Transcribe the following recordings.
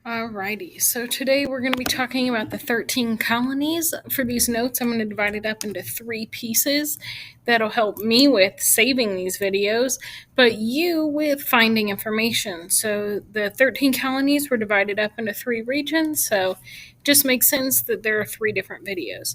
Alrighty, so today we're going to be talking about the 13 colonies. For these notes, I'm going to divide it up into three pieces that'll help me with saving these videos, but you with finding information. So the 13 colonies were divided up into three regions, so it just makes sense that there are three different videos.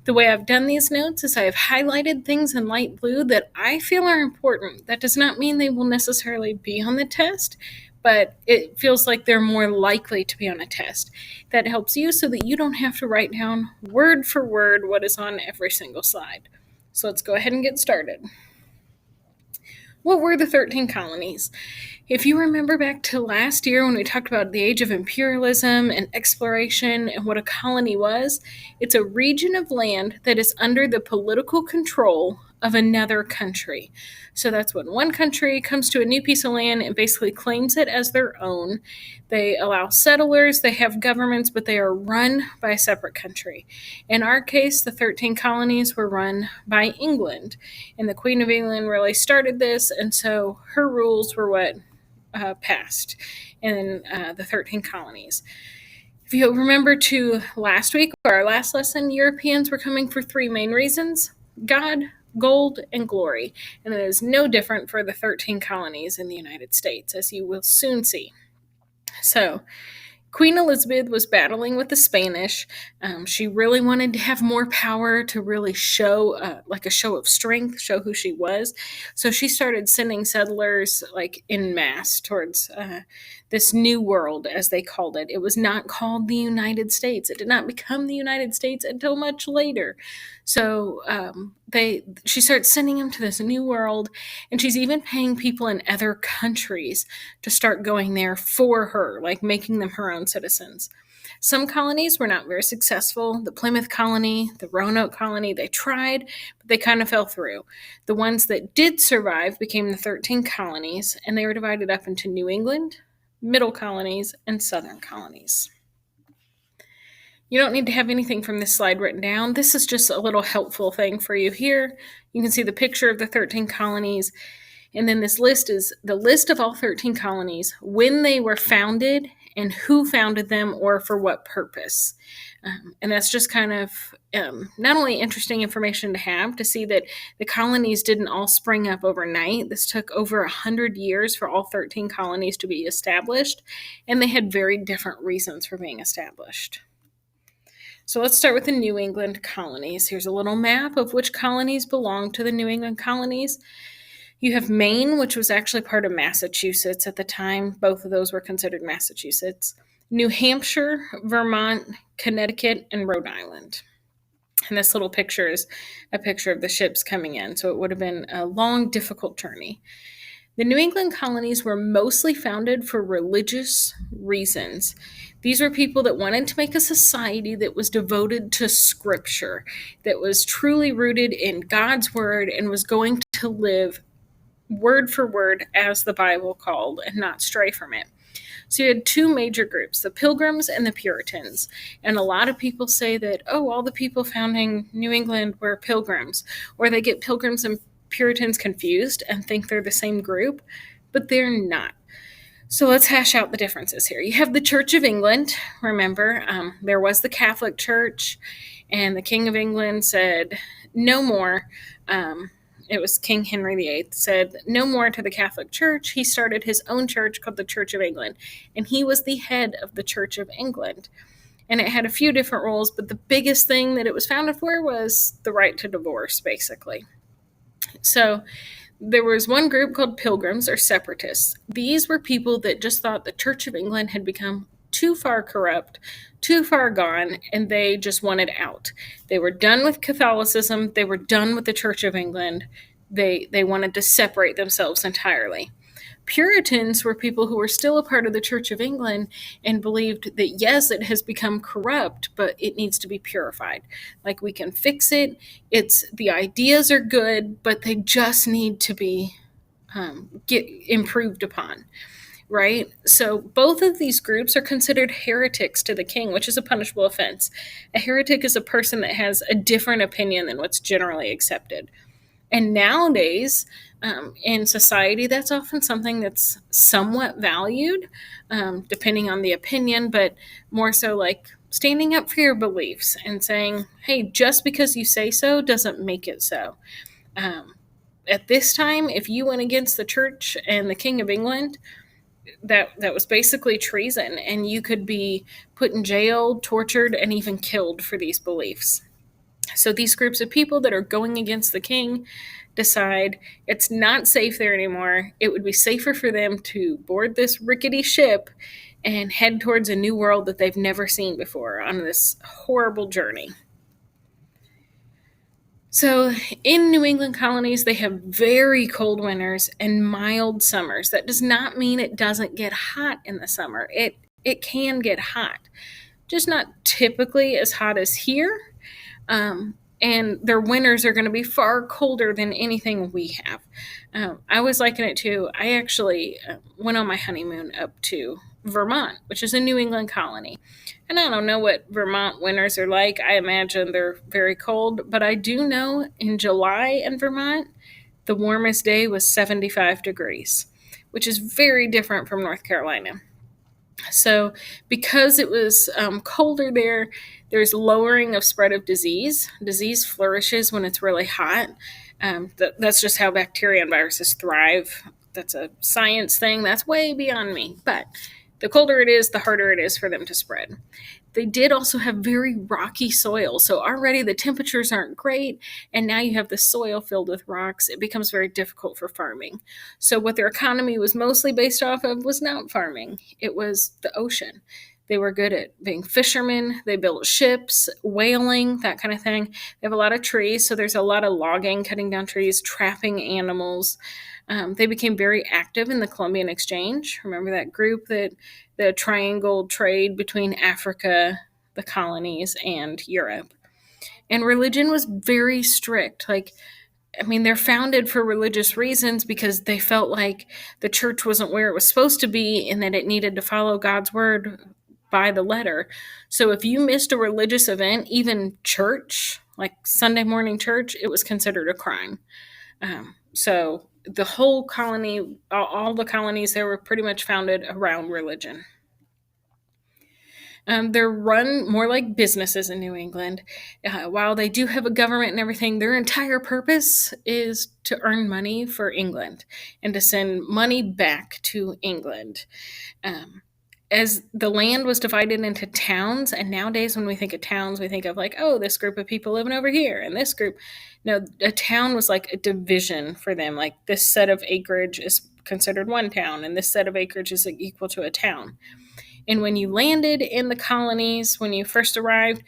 The way I've done these notes is I have highlighted things in light blue that I feel are important. That does not mean they will necessarily be on the test, but it feels like they're more likely to be on a test. That helps you so that you don't have to write down word for word what is on every single slide. So let's go ahead and get started. What were the 13 colonies? If you remember back to last year when we talked about the age of imperialism and exploration and what a colony was, it's a region of land that is under the political control of another country. So that's when one country comes to a new piece of land and basically claims it as their own. They allow settlers, they have governments, but they are run by a separate country. In our case, the 13 colonies were run by England, and the Queen of England really started this, and so her rules were what passed in the 13 colonies. If you remember to last week or our last lesson, Europeans were coming for three main reasons: God, gold, and glory. And it is no different for the 13 colonies in the United States, as you will soon see. So, Queen Elizabeth was battling with the Spanish. She really wanted to have more power to really show, like a show of strength, show who she was. So she started sending settlers like in mass towards this new world, as they called it. It was not called the United States. It did not become the United States until much later. So she starts sending them to this new world, and she's even paying people in other countries to start going there for her, like making them her own citizens. Some colonies were not very successful. The Plymouth colony, the Roanoke colony, they tried, but they kind of fell through. The ones that did survive became the 13 colonies, and they were divided up into New England, Middle colonies, and Southern colonies. You don't need to have anything from this slide written down. This is just a little helpful thing for you here. You can see the picture of the 13 colonies. And then this list is the list of all 13 colonies, when they were founded, and who founded them or for what purpose. And that's just kind of not only interesting information to have to see that the colonies didn't all spring up overnight. This took over 100 years for all 13 colonies to be established, and they had very different reasons for being established. So let's start with the New England colonies. Here's a little map of which colonies belong to the New England colonies. You have Maine, which was actually part of Massachusetts at the time. Both of those were considered Massachusetts. New Hampshire, Vermont, Connecticut, and Rhode Island. And this little picture is a picture of the ships coming in, so it would have been a long, difficult journey. The New England colonies were mostly founded for religious reasons. These were people that wanted to make a society that was devoted to Scripture, that was truly rooted in God's Word and was going to live word for word as the Bible called and not stray from it. So you had two major groups, the Pilgrims and the Puritans. And a lot of people say that, all the people founding New England were Pilgrims, or they get Pilgrims and Puritans confused and think they're the same group, but they're not. So let's hash out the differences here. You have the Church of England. Remember, there was the Catholic Church, and the King of England said, no more. It was King Henry VIII, said no more to the Catholic Church. He started his own church called the Church of England, and he was the head of the Church of England. And it had a few different rules, but the biggest thing that it was founded for was the right to divorce, basically. So there was one group called Pilgrims or Separatists. These were people that just thought the Church of England had become too far corrupt, too far gone, and they just wanted out. They were done with Catholicism. They were done with the Church of England. They wanted to separate themselves entirely. Puritans were people who were still a part of the Church of England and believed that, yes, it has become corrupt, but it needs to be purified. Like, we can fix it. The ideas are good, but they just need to be get improved upon. Right? So both of these groups are considered heretics to the king, which is a punishable offense. A heretic is a person that has a different opinion than what's generally accepted. And nowadays, in society, that's often something that's somewhat valued, depending on the opinion, but more so like standing up for your beliefs and saying, hey, just because you say so doesn't make it so. Um, at this time, if you went against the church and the King of England, that was basically treason, and you could be put in jail, tortured, and even killed for these beliefs. So these groups of people that are going against the king decide it's not safe there anymore. It would be safer for them to board this rickety ship and head towards a new world that they've never seen before on this horrible journey. So, in New England colonies, they have very cold winters and mild summers. That does not mean it doesn't get hot in the summer. It can get hot, just not typically as hot as here. And their winters are going to be far colder than anything we have. I was liking it too. I actually went on my honeymoon up to Vermont, which is a New England colony. And I don't know what Vermont winters are like. I imagine they're very cold, but I do know in July in Vermont, the warmest day was 75 degrees, which is very different from North Carolina. So, because it was colder there, there's lowering of spread of disease. Disease flourishes when it's really hot. That's just how bacteria and viruses thrive. That's a science thing. That's way beyond me. But the colder it is, the harder it is for them to spread. They did also have very rocky soil. So already the temperatures aren't great, and now you have the soil filled with rocks. It becomes very difficult for farming. So what their economy was mostly based off of was not farming. It was the ocean. They were good at being fishermen. They built ships, whaling, that kind of thing. They have a lot of trees, so there's a lot of logging, cutting down trees, trapping animals. They became very active in the Columbian Exchange. Remember that group, that the triangle trade between Africa, the colonies, and Europe. And religion was very strict. They're founded for religious reasons because they felt like the church wasn't where it was supposed to be and that it needed to follow God's word by the letter. So if you missed a religious event, even church, like Sunday morning church, it was considered a crime. So the whole colony, all the colonies, they were pretty much founded around religion. They're run more like businesses in New England. While they do have a government and everything, their entire purpose is to earn money for England and to send money back to England. As the land was divided into towns, and nowadays when we think of towns, we think of like, oh, this group of people living over here and this group. No, a town was like a division for them. Like this set of acreage is considered one town, and this set of acreage is equal to a town. And when you landed in the colonies, when you first arrived,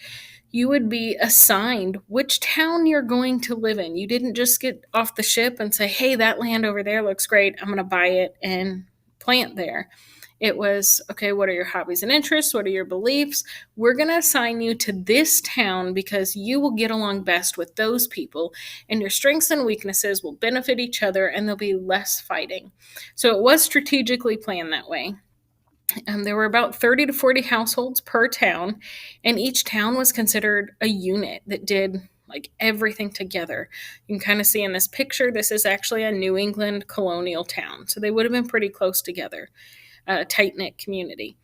you would be assigned which town you're going to live in. You didn't just get off the ship and say, hey, that land over there looks great. I'm going to buy it and plant there. It was, okay, what are your hobbies and interests? What are your beliefs? We're going to assign you to this town because you will get along best with those people, and your strengths and weaknesses will benefit each other, and there'll be less fighting. So it was strategically planned that way. There were about 30 to 40 households per town, and each town was considered a unit that did like everything together. You can kind of see in this picture, this is actually a New England colonial town. So they would have been pretty close together, a tight-knit community.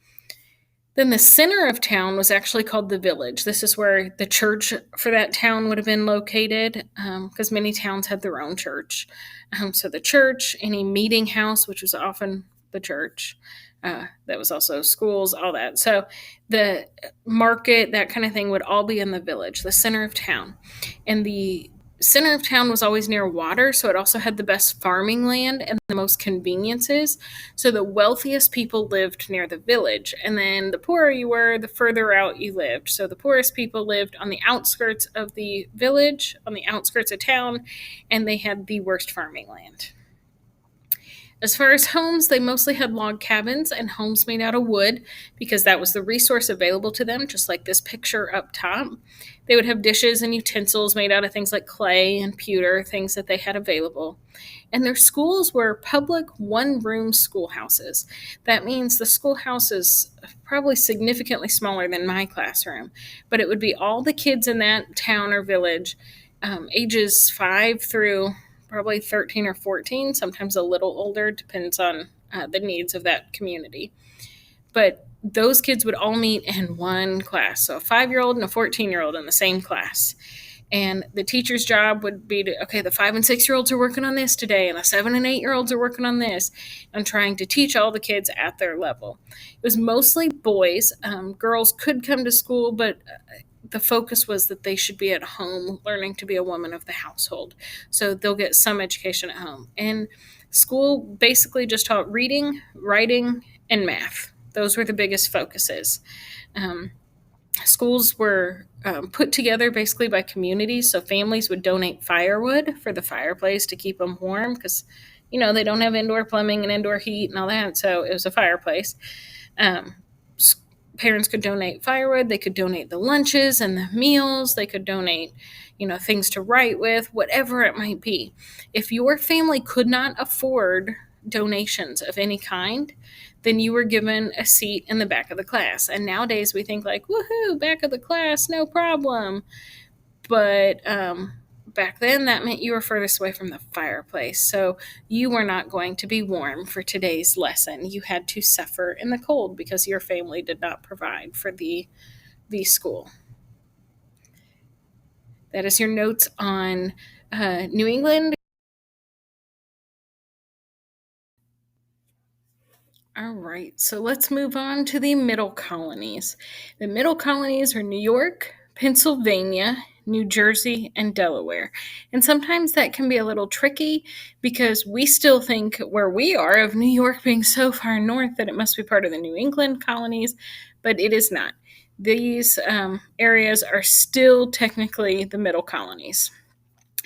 Then the center of town was actually called the village. This is where the church for that town would have been located, because many towns had their own church. So the church, any meeting house, which was often the church, that was also schools, all that. So the market, that kind of thing, would all be in the village, the center of town. And the center of town was always near water, so it also had the best farming land and the most conveniences. So the wealthiest people lived near the village, and then the poorer you were, the further out you lived. So the poorest people lived on the outskirts of the village, on the outskirts of town, and they had the worst farming land. As far as homes, they mostly had log cabins and homes made out of wood because that was the resource available to them, just like this picture up top. They would have dishes and utensils made out of things like clay and pewter, things that they had available. And their schools were public one-room schoolhouses. That means the schoolhouse is probably significantly smaller than my classroom, but it would be all the kids in that town or village, ages 5 through probably 13 or 14, sometimes a little older, depends on the needs of that community. But those kids would all meet in one class. So a 5-year-old and a 14-year-old in the same class. And the teacher's job would be to, okay, the 5 and 6-year-olds are working on this today, and the 7 and 8-year-olds are working on this, and trying to teach all the kids at their level. It was mostly boys. Girls could come to school, but the focus was that they should be at home learning to be a woman of the household. So they'll get some education at home. And school basically just taught reading, writing, and math. Those were the biggest focuses. Um, Schools were put together basically by communities. So families would donate firewood for the fireplace to keep them warm because, they don't have indoor plumbing and indoor heat and all that. So it was a fireplace. Um, Parents could donate firewood. They could donate the lunches and the meals. They could donate, things to write with, whatever it might be. If your family could not afford donations of any kind, then you were given a seat in the back of the class. And nowadays we think like, woohoo, back of the class, no problem. But back then that meant you were furthest away from the fireplace. So you were not going to be warm for today's lesson. You had to suffer in the cold because your family did not provide for the school. That is your notes on New England. All right, so let's move on to the middle colonies. The middle colonies are New York, Pennsylvania, New Jersey, and Delaware. And sometimes that can be a little tricky because we still think where we are of New York being so far north that it must be part of the New England colonies, but it is not. These areas are still technically the middle colonies.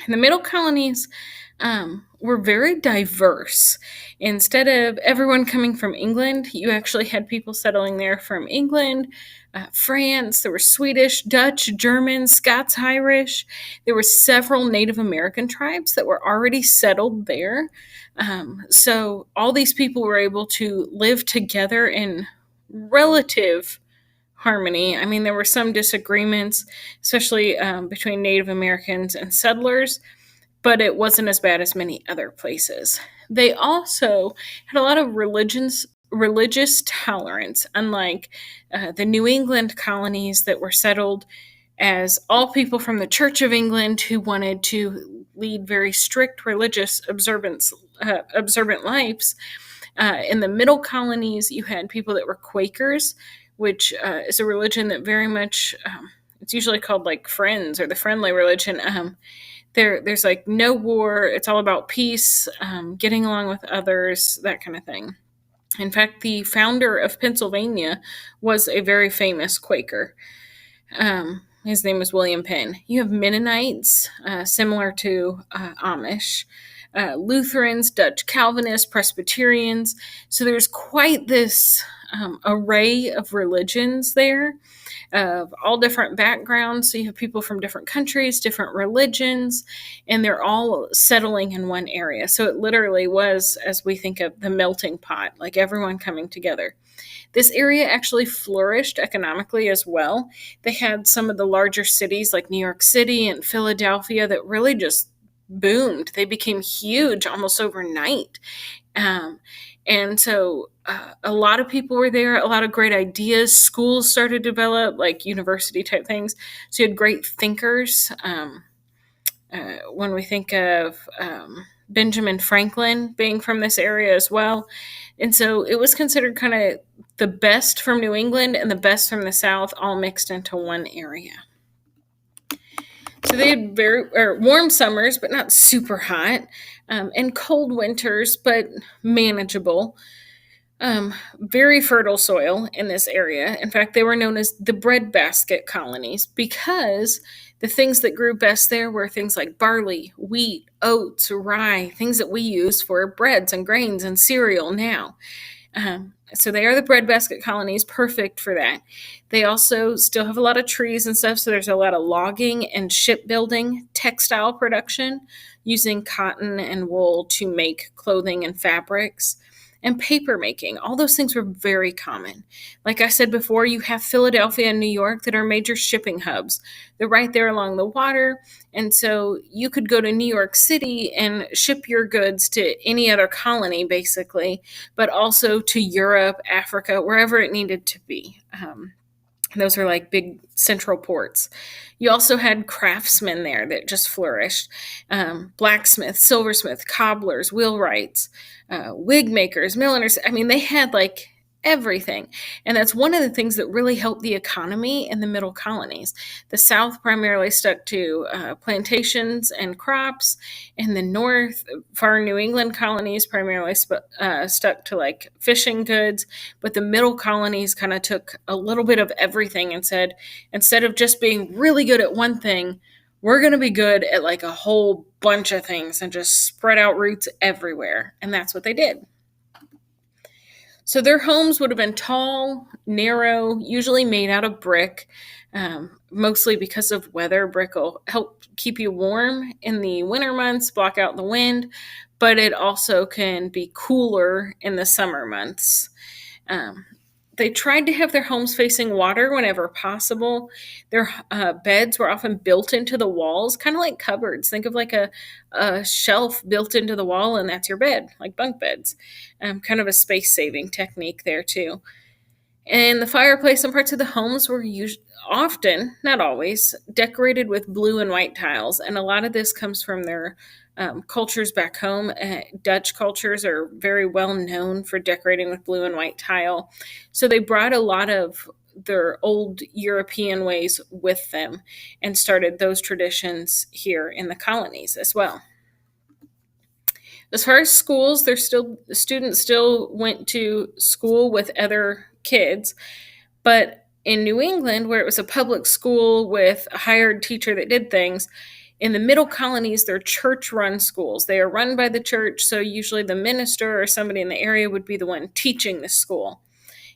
And the middle colonies were very diverse. Instead of everyone coming from England, you actually had people settling there from England, France. There were Swedish, Dutch, German, Scots-Irish. There were several Native American tribes that were already settled there. So all these people were able to live together in relative harmony. I mean, there were some disagreements, especially between Native Americans and settlers, but it wasn't as bad as many other places. They also had a lot of religious tolerance, unlike the New England colonies that were settled as all people from the Church of England who wanted to lead very strict religious observant lives. In the middle colonies, you had people that were Quakers, which is a religion that very much, it's usually called like Friends or the friendly religion. There's like no war. It's all about peace, getting along with others, that kind of thing. In fact, the founder of Pennsylvania was a very famous Quaker. His name was William Penn. You have Mennonites, similar to Amish, Lutherans, Dutch Calvinists, Presbyterians. So there's quite this array of religions there, of all different backgrounds. So you have people from different countries, different religions, and they're all settling in one area. So it literally was, as we think of, the melting pot, like everyone coming together. This area actually flourished economically as well. They had some of the larger cities like New York City and Philadelphia that really just boomed. They became huge almost overnight. And so a lot of people were there, a lot of great ideas. Schools started to develop, like university type things. So you had great thinkers. When we think of Benjamin Franklin being from this area as well. And so it was considered kind of the best from New England and the best from the South all mixed into one area. So they had very warm summers, but not super hot, and cold winters, but manageable. Very fertile soil in this area. In fact, they were known as the breadbasket colonies because the things that grew best there were things like barley, wheat, oats, rye, things that we use for breads and grains and cereal now. So they are the breadbasket colonies, perfect for that. They also still have a lot of trees and stuff, so there's a lot of logging and shipbuilding, textile production, using cotton and wool to make clothing and fabrics. and paper making. All those things were very common. Like I said before, you have Philadelphia and New York that are major shipping hubs. They're right there along the water. And so you could go to New York City and ship your goods to any other colony, basically, but also to Europe, Africa, wherever it needed to be. Those are like big central ports. You also had craftsmen there that just flourished, blacksmiths, silversmiths, cobblers, wheelwrights, wig makers, milliners. I mean, they had like everything. And that's one of the things that really helped the economy in the middle colonies. The South primarily stuck to plantations and crops, and the North, far New England colonies primarily stuck to like fishing goods. But the middle colonies kind of took a little bit of everything and said, instead of just being really good at one thing, we're going to be good at like a whole bunch of things and just spread out roots everywhere. And that's what they did. So their homes would have been tall, narrow, usually made out of brick, mostly because of weather. Brick will help keep you warm in the winter months, block out the wind, but it also can be cooler in the summer months. They tried to have their homes facing water whenever possible. Their beds were often built into the walls, kind of like cupboards. Think of like a shelf built into the wall, and that's your bed, like bunk beds. Kind of a space-saving technique there, too. And the fireplace and parts of the homes were often, not always, decorated with blue and white tiles. And a lot of this comes from their cultures back home. Dutch cultures are very well known for decorating with blue and white tile. So they brought a lot of their old European ways with them and started those traditions here in the colonies as well. As far as schools, the students still went to school with other kids, but in New England, where it was a public school with a hired teacher that did things, in the middle colonies, they're church-run schools. They are run by the church, so usually the minister or somebody in the area would be the one teaching the school.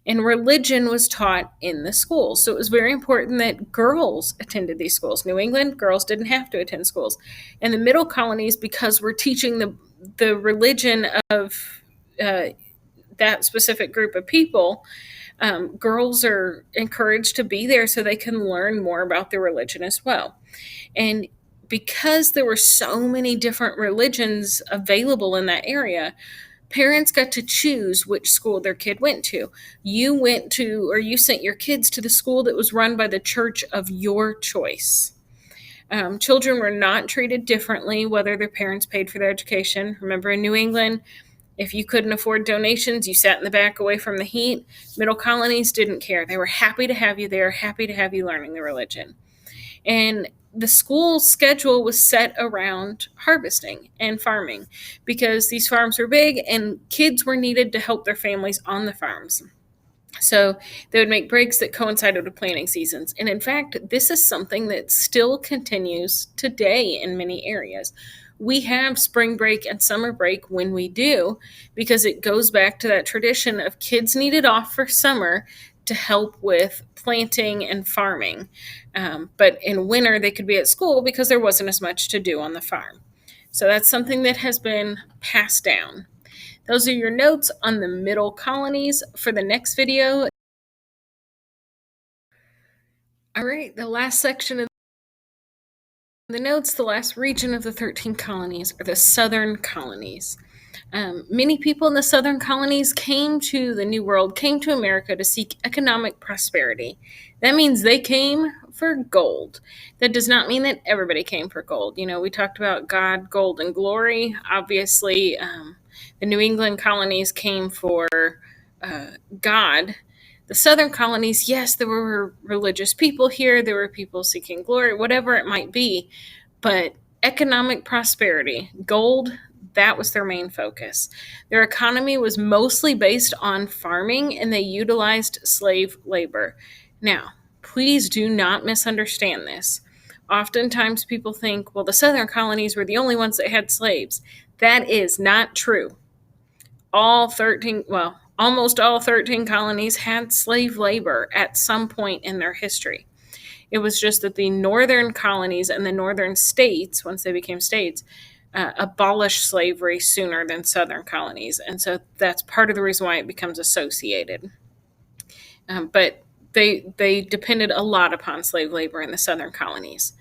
And religion was taught in the schools. So it was very important that girls attended these schools. New England, girls didn't have to attend schools. In the middle colonies, because we're teaching the religion of that specific group of people, girls are encouraged to be there so they can learn more about the religion as well. And because there were so many different religions available in that area, parents got to choose which school their kid went to. You sent your kids to the school that was run by the church of your choice. Children were not treated differently whether their parents paid for their education. Remember, in New England, if you couldn't afford donations, you sat in the back away from the heat. Middle colonies didn't care. They were happy to have you there, happy to have you learning the religion. And the school schedule was set around harvesting and farming because these farms were big and kids were needed to help their families on the farms. So they would make breaks that coincided with planting seasons. And in fact, this is something that still continues today in many areas. We have spring break and summer break when we do, because it goes back to that tradition of kids needed off for summer to help with planting and farming. But in winter, they could be at school because there wasn't as much to do on the farm. So that's something that has been passed down. Those are your notes on the middle colonies for the next video. All right, the last section of the notes, the last region of the 13 colonies are the southern colonies. Many people in the southern colonies came to the New World, came to America to seek economic prosperity. That means they came for gold. That does not mean that everybody came for gold. You know, we talked about God, gold, and glory. Obviously, the New England colonies came for God. The southern colonies, yes, there were religious people here. There were people seeking glory, whatever it might be. But economic prosperity, gold, that was their main focus. Their economy was mostly based on farming, and they utilized slave labor. Now, please do not misunderstand this. Oftentimes people think, well, the southern colonies were the only ones that had slaves. That is not true. Almost all 13 colonies had slave labor at some point in their history. It was just that the northern colonies and the northern states, once they became states, abolished slavery sooner than southern colonies. And so that's part of the reason why it becomes associated. But they depended a lot upon slave labor in the southern colonies.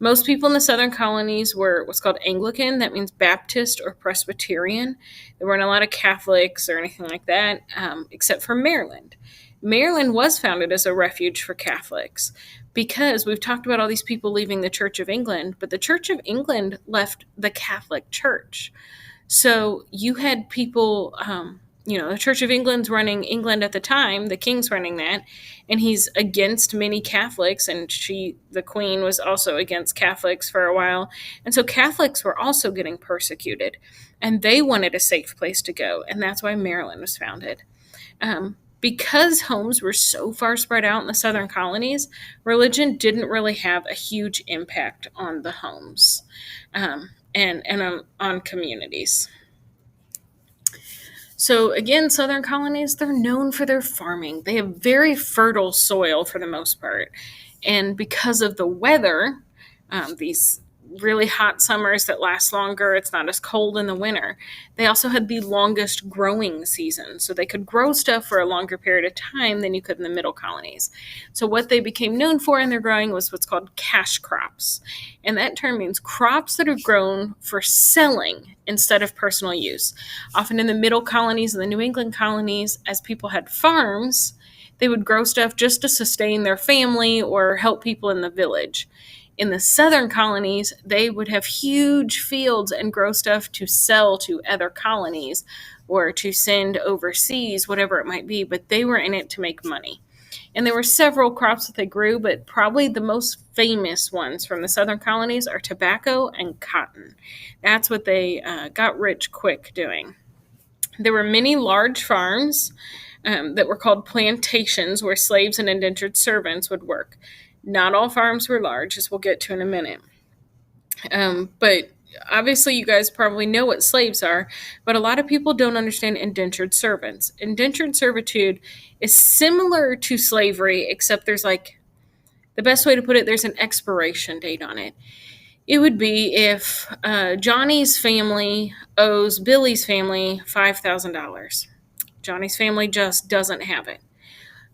Most people in the southern colonies were what's called Anglican. That means Baptist or Presbyterian. There weren't a lot of Catholics or anything like that, except for Maryland. Maryland was founded as a refuge for Catholics because we've talked about all these people leaving the Church of England, but the Church of England left the Catholic Church. So you had people, the Church of England's running England at the time, the king's running that, and he's against many Catholics, and the queen was also against Catholics for a while. And so Catholics were also getting persecuted, and they wanted a safe place to go, and that's why Maryland was founded. Because homes were so far spread out in the southern colonies, religion didn't really have a huge impact on the homes and on communities. So again, southern colonies, they're known for their farming. They have very fertile soil for the most part. And because of the weather, these really hot summers that last longer, it's not as cold in the winter. They also had the longest growing season. So they could grow stuff for a longer period of time than you could in the middle colonies. So what they became known for in their growing was what's called cash crops. And that term means crops that are grown for selling instead of personal use. Often in the middle colonies and the New England colonies, as people had farms, they would grow stuff just to sustain their family or help people in the village. In the southern colonies, they would have huge fields and grow stuff to sell to other colonies or to send overseas, whatever it might be, but they were in it to make money. And there were several crops that they grew, but probably the most famous ones from the southern colonies are tobacco and cotton. That's what they got rich quick doing. There were many large farms that were called plantations where slaves and indentured servants would work. Not all farms were large, as we'll get to in a minute. But obviously, you guys probably know what slaves are, but a lot of people don't understand indentured servants. Indentured servitude is similar to slavery, except there's the best way to put it, there's an expiration date on it. It would be if Johnny's family owes Billy's family $5,000. Johnny's family just doesn't have it.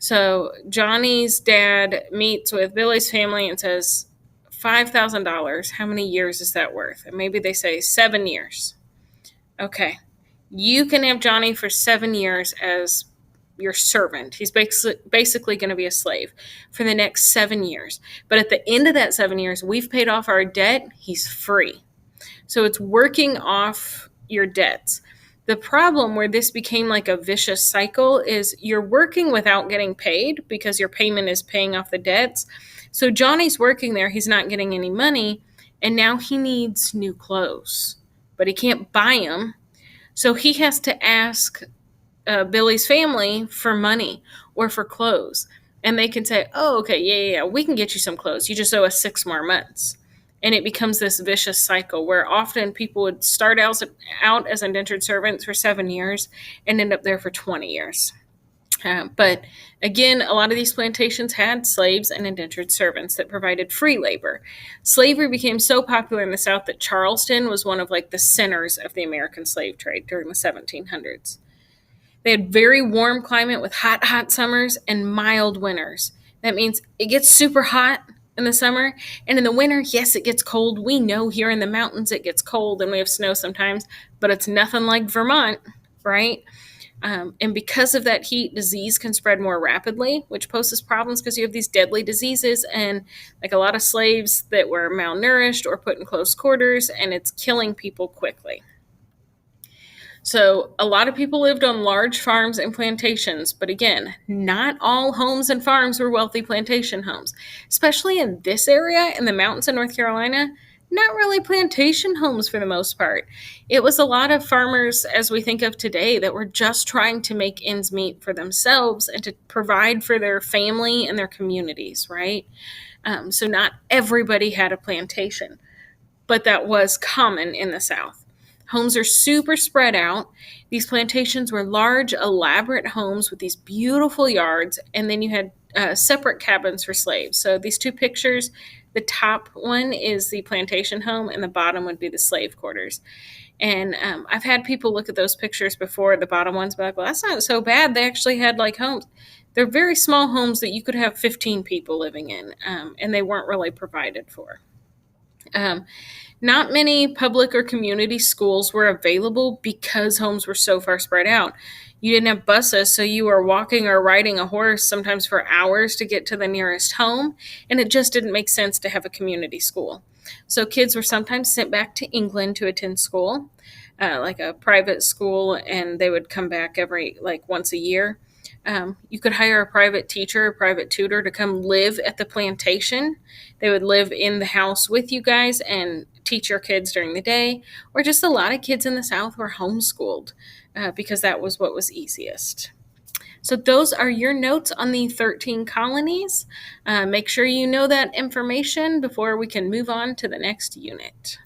So Johnny's dad meets with Billy's family and says, $5,000, how many years is that worth? And maybe they say 7 years. Okay, you can have Johnny for 7 years as your servant. He's basically going to be a slave for the next 7 years. But at the end of that 7 years, we've paid off our debt. He's free. So it's working off your debts. The problem where this became like a vicious cycle is you're working without getting paid because your payment is paying off the debts. So Johnny's working there. He's not getting any money. And now he needs new clothes, but he can't buy them. So he has to ask Billy's family for money or for clothes. And they can say, oh, okay, yeah, we can get you some clothes. You just owe us 6 more months. And it becomes this vicious cycle where often people would start out as indentured servants for 7 years and end up there for 20 years. But again, a lot of these plantations had slaves and indentured servants that provided free labor. Slavery became so popular in the South that Charleston was one of the centers of the American slave trade during the 1700s. They had very warm climate with hot summers and mild winters. That means it gets super hot in the summer, and in the winter, yes, it gets cold. We know here in the mountains it gets cold and we have snow sometimes, but it's nothing like Vermont, right? And because of that heat, disease can spread more rapidly, which poses problems because you have these deadly diseases and a lot of slaves that were malnourished or put in close quarters, and it's killing people quickly. So a lot of people lived on large farms and plantations, but again, not all homes and farms were wealthy plantation homes. Especially in this area, in the mountains of North Carolina, not really plantation homes for the most part. It was a lot of farmers, as we think of today, that were just trying to make ends meet for themselves and to provide for their family and their communities, right? So not everybody had a plantation, but that was common in the South. Homes are super spread out. These plantations were large, elaborate homes with these beautiful yards, and then you had separate cabins for slaves. So these two pictures, The top one is the plantation home, and the bottom would be the slave quarters. And I've had people look at those pictures before, the bottom ones, be like, well, that's not so bad. They actually had like homes. They're very small homes that you could have 15 people living in, and they weren't really provided for. Um, Not many public or community schools were available because homes were so far spread out. You didn't have buses, so you were walking or riding a horse sometimes for hours to get to the nearest home, and it just didn't make sense to have a community school. So kids were sometimes sent back to England to attend school, like a private school, and they would come back every like once a year. You could hire a private teacher, a private tutor to come live at the plantation. They would live in the house with you guys and teach your kids during the day. Or just a lot of kids in the South were homeschooled because that was what was easiest. So, those are your notes on the 13 colonies. Make sure you know that information before we can move on to the next unit.